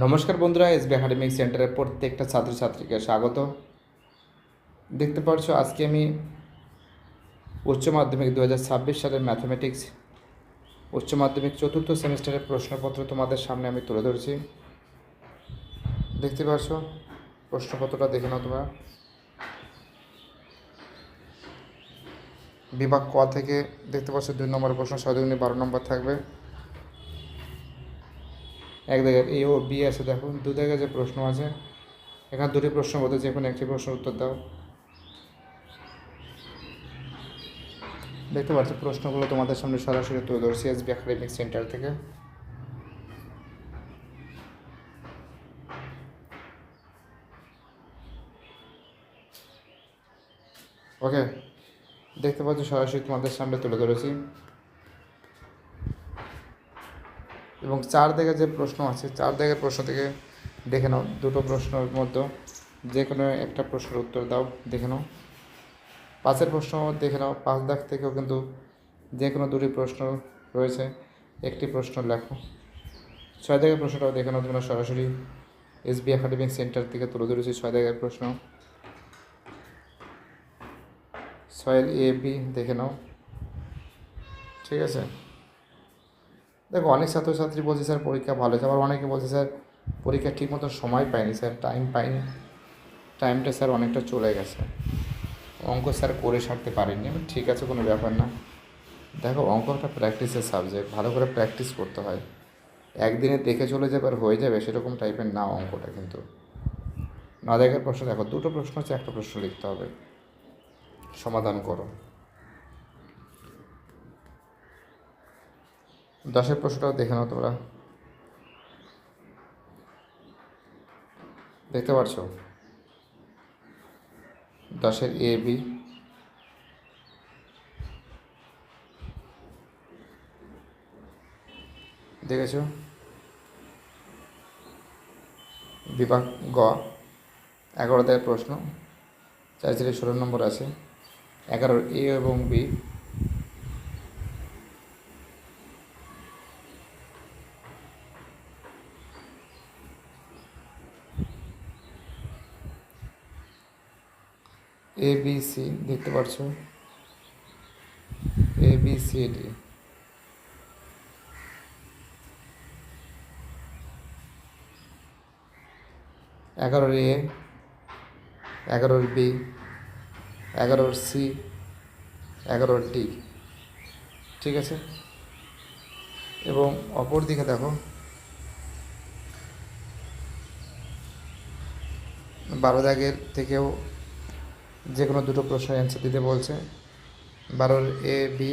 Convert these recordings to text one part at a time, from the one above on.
নমস্কার বন্ধুরা, SB academic সেন্টারের প্রত্যেকটা ছাত্রছাত্রীকে স্বাগত। দেখতে পাচ্ছ আজকে আমি উচ্চ মাধ্যমিক 2026 সালের ম্যাথমেটিক্স উচ্চ মাধ্যমিক চতুর্থ সেমিস্টারের প্রশ্নপত্র তোমাদের সামনে আমি তুলে ধরেছি। দেখতে পাচ্ছ প্রশ্নপত্রটা দেখে নাও তোমরা। বিভাগ ক থেকে দেখতে পাচ্ছ 2 নম্বরের প্রশ্ন 6 দুগুণে 12 নম্বর থাকবে। এক জায়গায় এ ও বি আছে, দেখো দু জায়গায় যে প্রশ্ন আছে, এখানে দুটি প্রশ্ন মধ্যে যে কোনো একটি প্রশ্নের উত্তর দাও। দেখতে পাচ্ছ প্রশ্নগুলো তোমাদের সামনে সরাসরি তুলে ধরছি এসবি একাডেমিক সেন্টার থেকে। ওকে, দেখতে পাচ্ছ সরাসরি তোমাদের সামনে তুলে ধরেছি। এবং 4 দিকে যে প্রশ্ন আছে, 4 দিকের প্রশ্ন থেকে দেখে নাও, দুটো প্রশ্নের মধ্যে যে কোনো একটা প্রশ্নের উত্তর দাও, দেখে নাও। 5-এর প্রশ্ন দেখে নাও, 5 দাগ থেকেও কিন্তু যে কোনো দুটি প্রশ্ন রয়েছে, একটি প্রশ্ন লেখো। 6 দাগের প্রশ্নটাও দেখে নাও তোমরা, সরাসরি এসবি একাডেমিক সেন্টার থেকে তুলে ধরেছি 6 দাগের প্রশ্ন। 6-এর এ বি দেখে নাও, ঠিক আছে। দেখো অনেক ছাত্রছাত্রী বলছে স্যার পরীক্ষা ভালো হয়েছে, আবার অনেকে বলছে স্যার পরীক্ষা ঠিক মতো সময় পাইনি, স্যার টাইম পাইনি, টাইমটা স্যার অনেকটা চলে গেছে, অঙ্ক স্যার করে সারতে পারিনি। ঠিক আছে, কোনো ব্যাপার না। দেখো অঙ্ক একটা প্র্যাকটিসের সাবজেক্ট, ভালো করে প্র্যাকটিস করতে হয়। একদিনে দেখে চলে যাবে আর হয়ে যাবে সেরকম টাইপের না অঙ্কটা কিন্তু। 9 দাগের প্রশ্ন দেখো, দুটো প্রশ্ন হচ্ছে, একটা প্রশ্ন লিখতে হবে, সমাধান করো। 10-এর প্রশ্নটাও দেখে নাও তোমরা, দেখতে পাচ্ছ 10-এর এ বি দেখেছো। বিভাগ গ 11 দাগের প্রশ্ন, 4-16 নম্বর আছে। 11-র এ এবং বি, এ বি সি দেখতে পাচ্ছ, A B C D. 11-র A, 11-র B, 11-র C, 11-র D, ঠিক আছে। এবং অপর দিকে দেখো 12 দাগের থেকেও যে কোনো দুটো প্রশ্নের অ্যান্সার দিতে বলছে। 12-র এ বি,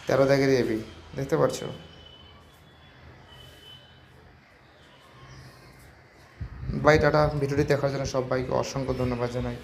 13 দাগের এ বি, দেখতে পাচ্ছ। বাই টাটা। ভিডিওটি দেখার জন্য সবাইকে অসংখ্য ধন্যবাদ জানাই।